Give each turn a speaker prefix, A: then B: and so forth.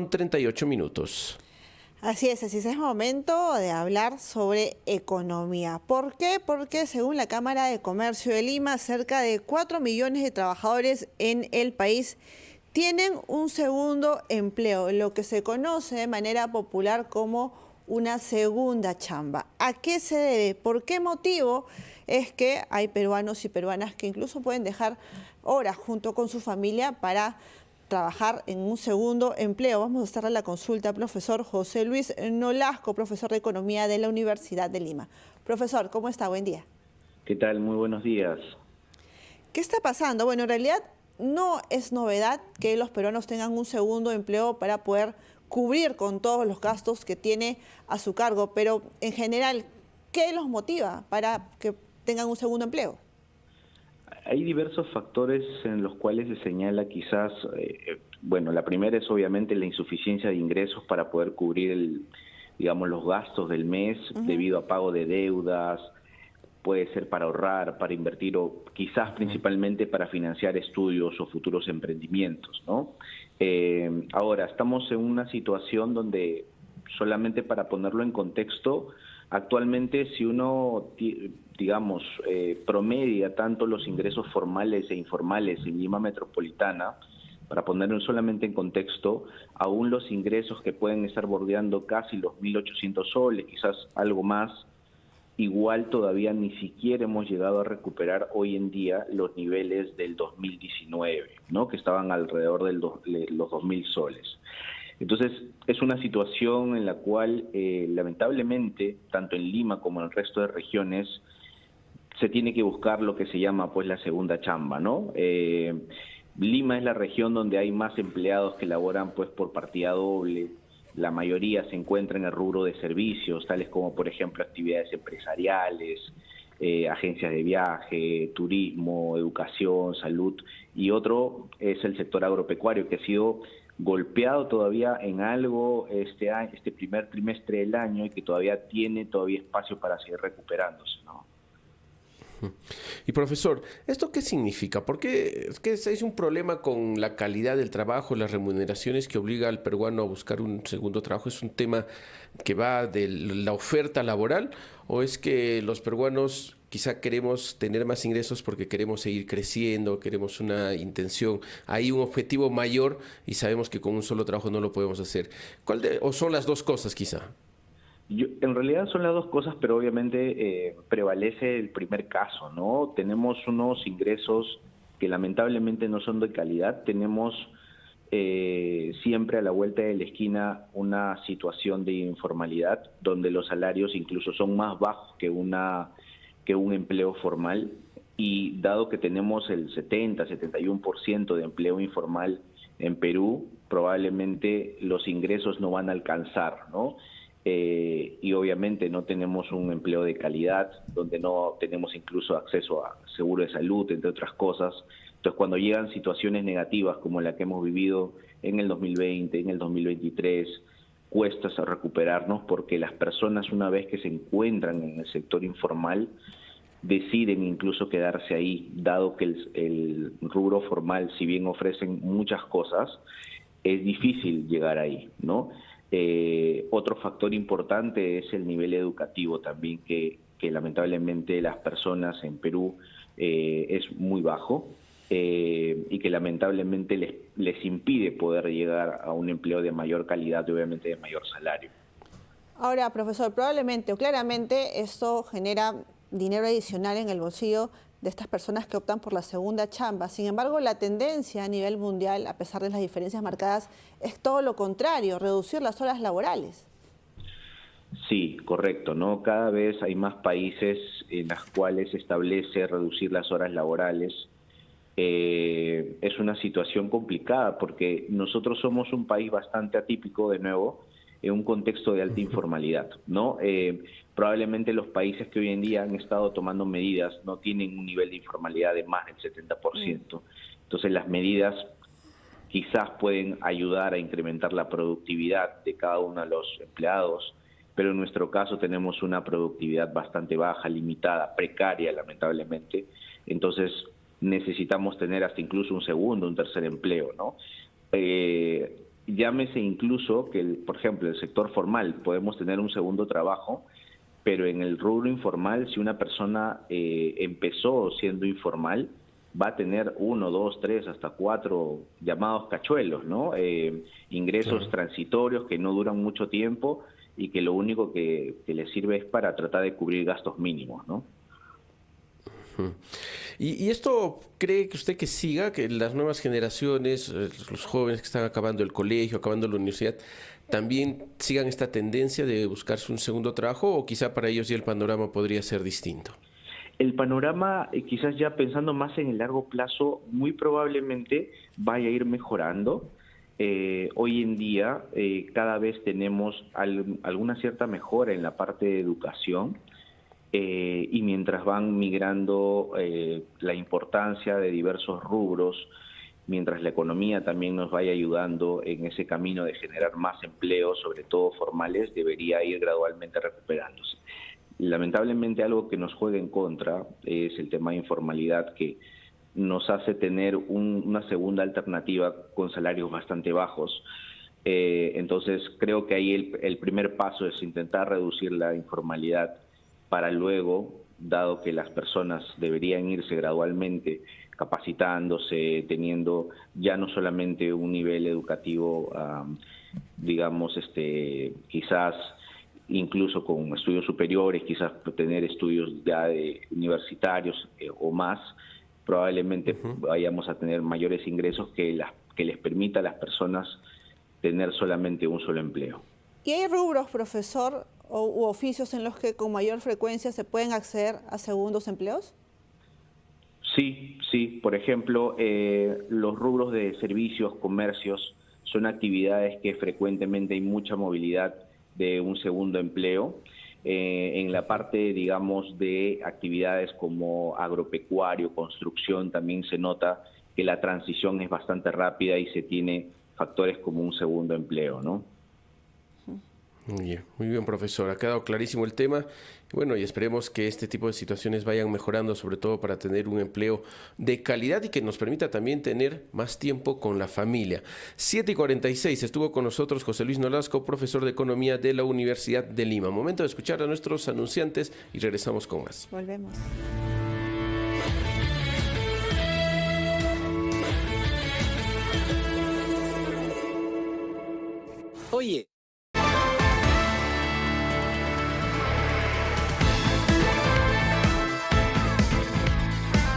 A: 7:38.
B: Así es momento de hablar sobre economía. ¿Por qué? Porque según la Cámara de Comercio de Lima, cerca de 4 millones de trabajadores en el país tienen un segundo empleo, lo que se conoce de manera popular como una segunda chamba. ¿A qué se debe? ¿Por qué motivo es que hay peruanos y peruanas que incluso pueden dejar horas junto con su familia para trabajar en un segundo empleo? Vamos a hacerle la consulta al profesor José Luis Nolasco, profesor de Economía de la Universidad de Lima. Profesor, ¿cómo está? Buen día.
C: ¿Qué tal? Muy buenos días.
B: ¿Qué está pasando? Bueno, en realidad no es novedad que los peruanos tengan un segundo empleo para poder cubrir con todos los gastos que tiene a su cargo, pero en general, ¿qué los motiva para que tengan un segundo empleo?
C: Hay diversos factores en los cuales se señala quizás, bueno, la primera es obviamente la insuficiencia de ingresos para poder cubrir, digamos, los gastos del mes debido a pago de deudas, puede ser para ahorrar, para invertir o quizás principalmente para financiar estudios o futuros emprendimientos, ¿no? Ahora, estamos en una situación donde, solamente para ponerlo en contexto, actualmente si uno, digamos, promedia tanto los ingresos formales e informales en Lima Metropolitana, para ponerlo solamente en contexto, aún los ingresos que pueden estar bordeando casi los 1.800 soles, quizás algo más, igual todavía ni siquiera hemos llegado a recuperar hoy en día los niveles del 2019, ¿no? Que estaban alrededor de los 2.000 soles. Entonces, es una situación en la cual, lamentablemente, tanto en Lima como en el resto de regiones, se tiene que buscar lo que se llama pues la segunda chamba, ¿no? Lima es la región donde hay más empleados que laboran pues por partida doble. La mayoría se encuentra en el rubro de servicios, tales como, por ejemplo, actividades empresariales, agencias de viaje, turismo, educación, salud, y otro es el sector agropecuario, que ha sido golpeado todavía en algo este primer trimestre del año y que todavía tiene espacio para seguir recuperándose, ¿no?
A: Y profesor, ¿esto qué significa? Porque es que es un problema con la calidad del trabajo, las remuneraciones que obliga al peruano a buscar un segundo trabajo. ¿Es un tema que va de la oferta laboral o es que los peruanos quizá queremos tener más ingresos porque queremos seguir creciendo, queremos una intención, hay un objetivo mayor y sabemos que con un solo trabajo no lo podemos hacer? ¿O son las dos cosas quizá?
C: En realidad son las dos cosas, pero obviamente prevalece el primer caso, ¿no? Tenemos unos ingresos que lamentablemente no son de calidad. Tenemos siempre a la vuelta de la esquina una situación de informalidad donde los salarios incluso son más bajos que un empleo formal, y dado que tenemos el 70-71% de empleo informal en Perú, probablemente los ingresos no van a alcanzar, ¿no? Y obviamente no tenemos un empleo de calidad, donde no tenemos incluso acceso a seguro de salud, entre otras cosas. Entonces, cuando llegan situaciones negativas como la que hemos vivido en el 2020, en el 2023, cuesta recuperarnos porque las personas, una vez que se encuentran en el sector informal, deciden incluso quedarse ahí, dado que el rubro formal, si bien ofrecen muchas cosas, es difícil llegar ahí, ¿no? Otro factor importante es el nivel educativo también, que lamentablemente las personas en Perú es muy bajo y que lamentablemente les impide poder llegar a un empleo de mayor calidad y obviamente de mayor salario.
B: Ahora, profesor, probablemente o claramente esto genera dinero adicional en el bolsillo de estas personas que optan por la segunda chamba. Sin embargo, la tendencia a nivel mundial, a pesar de las diferencias marcadas, es todo lo contrario, reducir las horas laborales.
C: Sí, correcto, ¿no? Cada vez hay más países en los cuales se establece reducir las horas laborales. Es una situación complicada porque nosotros somos un país bastante atípico, de nuevo, en un contexto de alta informalidad, ¿no? Probablemente los países que hoy en día han estado tomando medidas no tienen un nivel de informalidad de más del 70%. Entonces las medidas quizás pueden ayudar a incrementar la productividad de cada uno de los empleados, pero en nuestro caso tenemos una productividad bastante baja, limitada, precaria, lamentablemente. Entonces necesitamos tener hasta incluso un segundo, un tercer empleo, ¿no? llámese incluso que, por ejemplo, el sector formal, podemos tener un segundo trabajo, pero en el rubro informal, si una persona empezó siendo informal, va a tener 1, 2, 3, hasta 4 llamados cachuelos, ¿no? Ingresos transitorios que no duran mucho tiempo y que lo único que le sirve es para tratar de cubrir gastos mínimos, ¿no?
A: ¿Y esto cree que usted que siga, que las nuevas generaciones, los jóvenes que están acabando el colegio, acabando la universidad, también sigan esta tendencia de buscarse un segundo trabajo, o quizá para ellos ya el panorama podría ser distinto?
C: El panorama, quizás ya pensando más en el largo plazo, muy probablemente vaya a ir mejorando. Hoy en día cada vez tenemos alguna cierta mejora en la parte de educación. Y mientras van migrando la importancia de diversos rubros, mientras la economía también nos vaya ayudando en ese camino de generar más empleos, sobre todo formales, debería ir gradualmente recuperándose. Lamentablemente algo que nos juega en contra es el tema de informalidad, que nos hace tener una segunda alternativa con salarios bastante bajos. Entonces creo que ahí el primer paso es intentar reducir la informalidad, para luego, dado que las personas deberían irse gradualmente capacitándose, teniendo ya no solamente un nivel educativo, digamos, quizás incluso con estudios superiores, quizás tener estudios ya universitarios o más, probablemente vayamos a tener mayores ingresos que les permita a las personas tener solamente un solo empleo.
B: ¿Y hay rubros, profesor, u oficios en los que con mayor frecuencia se pueden acceder a segundos empleos?
C: Sí. Por ejemplo, los rubros de servicios, comercios, son actividades que frecuentemente hay mucha movilidad de un segundo empleo. En la parte, digamos, de actividades como agropecuario, construcción, también se nota que la transición es bastante rápida y se tiene factores como un segundo empleo, ¿no?
A: Muy bien, profesor. Ha quedado clarísimo el tema. Bueno, y esperemos que este tipo de situaciones vayan mejorando, sobre todo para tener un empleo de calidad y que nos permita también tener más tiempo con la familia. 7:46, estuvo con nosotros José Luis Nolasco, profesor de Economía de la Universidad de Lima. Momento de escuchar a nuestros anunciantes y regresamos con más.
B: Volvemos.
D: Oye,